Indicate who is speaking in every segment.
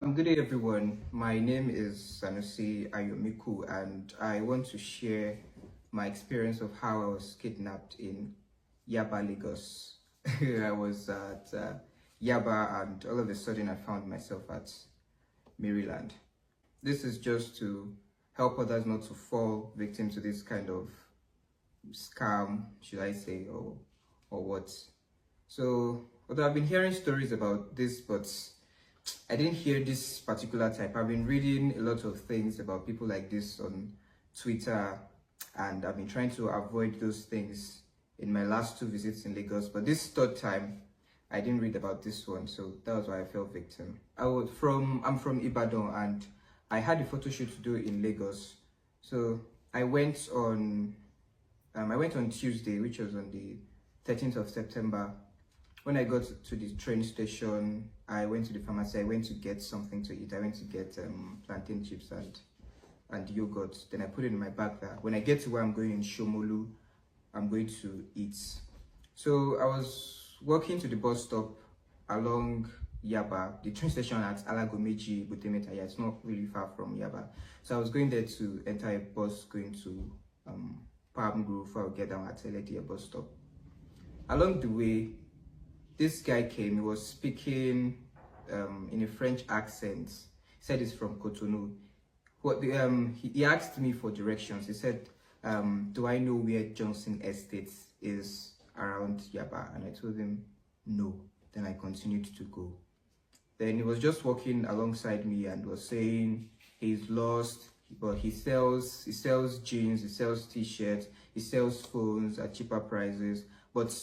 Speaker 1: Good day, everyone. My name is Sanusi Ayomiku, and I want to share my experience of how I was kidnapped in Yaba, Lagos. I was at Yaba, and all of a sudden, I found myself at Maryland. This is just to help others not to fall victim to this kind of scam, should I say, or what. So, although I've been hearing stories about this, but I didn't hear this particular type. I've been reading a lot of things about people like this on Twitter, and I've been trying to avoid those things in my last two visits in Lagos. But this third time, I didn't read about this one, so that was why I fell victim. I'm from Ibadan, and I had a photo shoot to do in Lagos. So I went on Tuesday, which was on the 13th of September. When I got to the train station, I went to the pharmacy. I went to get something to eat. I went to get plantain chips and yogurt. Then I put it in my bag there. When I get to where I'm going in Shomolu, I'm going to eat. So I was walking to the bus stop along Yaba, the train station at Alagomeji, Butemetaya. It's not really far from Yaba. So I was going there to enter a bus going to Palm Grove before I get down at Eledia bus stop. Along the way, this guy came. He was speaking in a French accent. He said he's from Cotonou. He asked me for directions. He said, do I know where Johnson Estate is around Yaba? And I told him no. Then I continued to go. Then he was just walking alongside me and was saying he's lost, but he sells jeans, he sells t-shirts, he sells phones at cheaper prices. But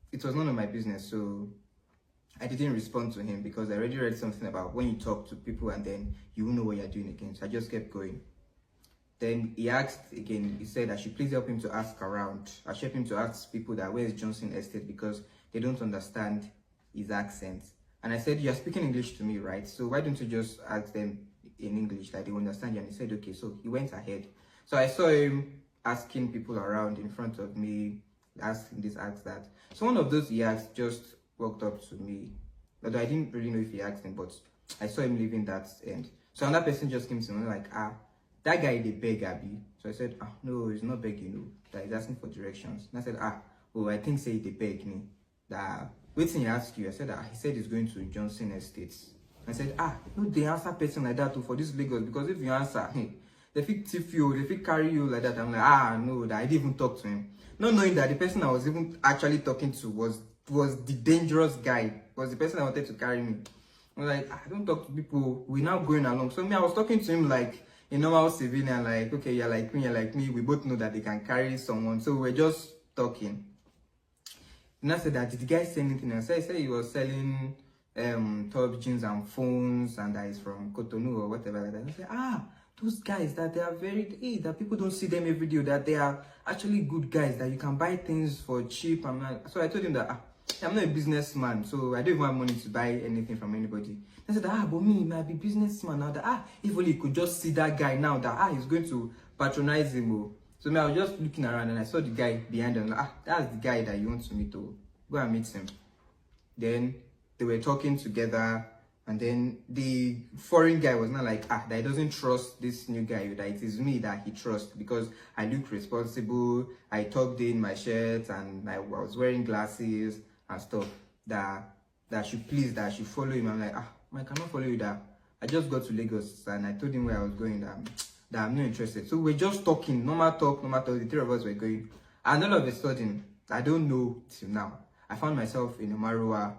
Speaker 1: it was none of my business, so I didn't respond to him because I already read something about when you talk to people and then you will know what you're doing again. So I just kept going. Then he asked again, he said I should please help him to ask around. I should help him to ask people that where is Johnson Estate because they don't understand his accent. And I said, you're speaking English to me, right? So why don't you just ask them in English that they understand you? And he said, okay. So he went ahead. So I saw him asking people around in front of me, asking this, ask that. So one of those he asked just walked up to me. Although I didn't really know if he asked him, but I saw him leaving that end. So another person just came to me like, that guy they beg Abby. So I said, no, he's not begging you. That he's asking for directions. And I said, I think say they beg me. That waiting he asked you. I said, he said he's going to Johnson Estates. I said, no, they answer person like that too for this Lagos because if you answer, they fit tip you, they fit carry you like that. I'm like, no, that I didn't even talk to him. Not knowing that the person I was even actually talking to was the dangerous guy, was the person I wanted to carry me. I was like, I don't talk to people, we're now going along. So I was talking to him like a normal civilian, like, okay, you're like me, we both know that they can carry someone. So we're just talking. And I said that, did the guy say anything else? I said he was selling top jeans and phones and that he's from Cotonou or whatever like that. I said, those guys that they are that people don't see them every day, that they are actually good guys, that you can buy things for cheap. So I told him that I'm not a businessman, so I don't even have money to buy anything from anybody. I said, but me, might be businessman now. That if only you could just see that guy now, that he's going to patronize him. So I was just looking around and I saw the guy behind him. That's the guy that you want to meet. Go and meet him. Then they were talking together. And then the foreign guy was not like, that he doesn't trust this new guy, that it is me that he trusts because I look responsible, I tucked in my shirt and I was wearing glasses and stuff, that I should follow him. I'm like, I cannot follow you, that I just got to Lagos and I told him where I was going, that I'm not interested. So we're just talking, normal talk, the three of us were going. And all of a sudden, I don't know till now, I found myself in a Marua,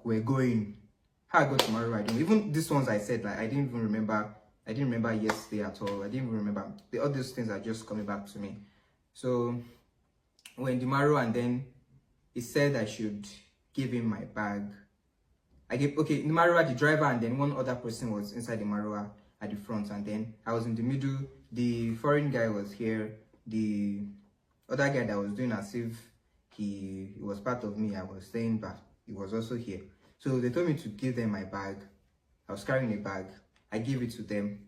Speaker 1: we're going. How I got to Maru, I don't. Even these ones I said, like I didn't even remember. I didn't remember yesterday at all. I didn't even remember. All these things are just coming back to me. So when the Maru, and then he said I should give him my bag. The Marua, the driver, and then one other person was inside the Marua at the front, and then I was in the middle. The foreign guy was here. The other guy that was doing as if he was part of me, I was saying, but he was also here. So they told me to give them my bag. I was carrying a bag. I gave it to them.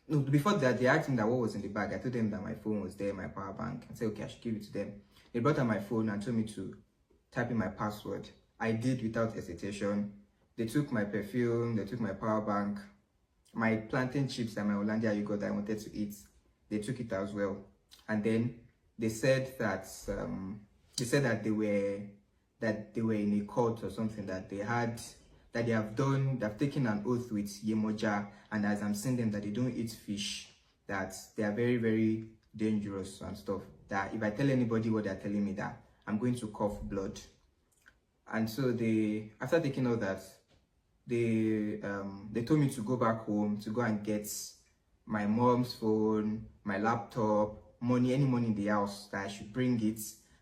Speaker 1: No, before that, they asked me that what was in the bag. I told them that my phone was there, my power bank. I said, okay, I should give it to them. They brought out my phone and told me to type in my password. I did without hesitation. They took my perfume, they took my power bank, my plantain chips and my Hollandia yogurt that I wanted to eat. They took it as well. And then they said that they were in a cult or something, that they've taken an oath with Yemoja, and as I'm seeing them, that they don't eat fish, that they are very, very dangerous and stuff. That if I tell anybody what they're telling me, that I'm going to cough blood. And so after taking all that, they told me to go back home, to go and get my mom's phone, my laptop, any money in the house, that I should bring it.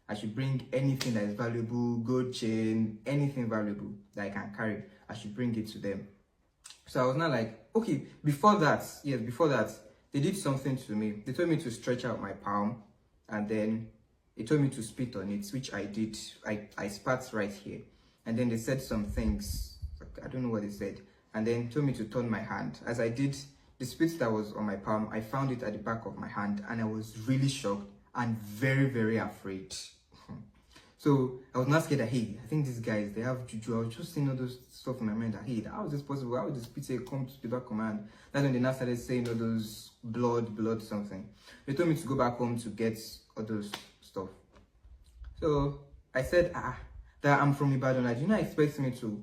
Speaker 1: I should bring anything that is valuable, gold chain, anything valuable that I can carry. I should bring it to them. So I was not like, okay, before that, they did something to me. They told me to stretch out my palm, and then they told me to spit on it, which I did. I spat right here. And then they said some things, I don't know what they said, and then told me to turn my hand. As I did, the spit that was on my palm, I found it at the back of my hand, and I was really shocked and very, very afraid. So I was not scared that, hey, I think these guys, they have juju. I was just seeing all those stuff in my mind that, hey, how is this possible? How would this spit come to the back of my hand? That's when they now started saying all those blood something. They told me to go back home to get all those stuff. So I said, that I'm from Ibadan. Like, you not expect me to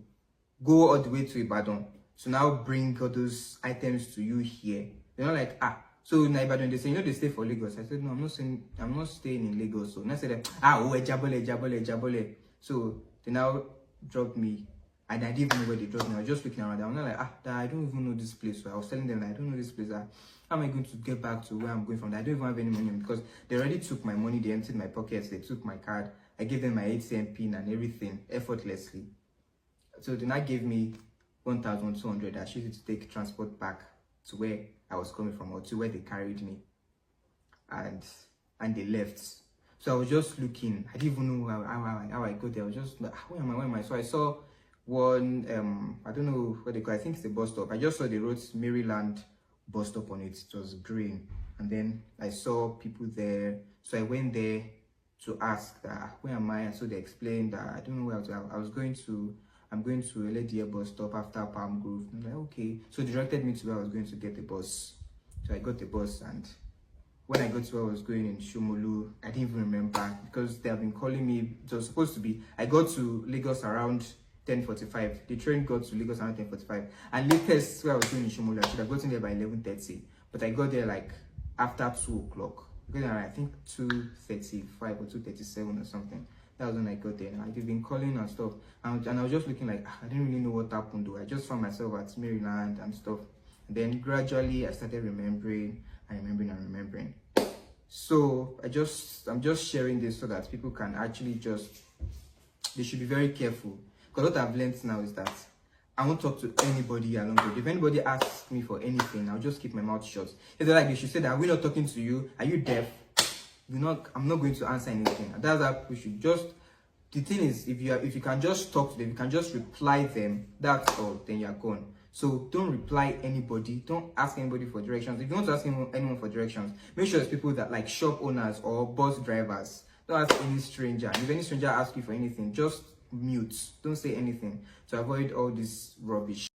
Speaker 1: go all the way to Ibadan to now bring all those items to you here? They're not like, so in Ibadan, they say, you know, they stay for Lagos. I said, no, I'm not staying in Lagos. So and I said, Jabole. So they now dropped me, and I didn't even know where they dropped me. I was just looking around. I'm not like, I don't even know this place. So I was telling them, I don't know this place. How am I going to get back to where I'm going from? I don't even have any money, because they already took my money. They emptied my pockets. They took my card. I gave them my ATM pin and everything effortlessly. So they now gave me 1,200. I should to take transport back to where I was coming from, or to where they carried me, and they left. So I was just looking. I didn't even know how I got there. I was just like, where am I? So I saw one, I don't know what they call it. I think it's a bus stop. I just saw they wrote Maryland bus stop on it. It was green. And then I saw people there. So I went there to ask that, where am I? And so they explained that I don't know where I'm going to LADA bus stop after Palm Grove. I'm like, okay. So they directed me to where I was going to get the bus. So I got the bus, and when I got to where I was going in Shomolu, I didn't even remember, because they have been calling me. It was supposed to be, I got to Lagos around 10:45. The train got to Lagos around 10:45. And latest where I was going in Shomolu, I should have gotten there by 11:30. But I got there like after 2 o'clock. Because I think 2:35 or 2:37 or something. That was when I got there. And they've been calling and stuff. And I was just looking like, I didn't really know what happened though. I just found myself at Maryland and stuff. And then gradually I started remembering. So I'm just sharing this so that people can actually they should be very careful. Because what I've learned now is that I won't talk to anybody along the road. If anybody asks me for anything, I'll just keep my mouth shut. If they're like, they should say that, we're not talking to you. Are you deaf? I'm not going to answer anything. And that's how we should just. The thing is, if you can just talk to them, you can just reply them. That's all. Then you're gone. So don't reply anybody. Don't ask anybody for directions. If you want to ask anyone for directions, make sure it's people that like shop owners or bus drivers. Don't ask any stranger. If any stranger asks you for anything, just mute. Don't say anything to avoid all this rubbish.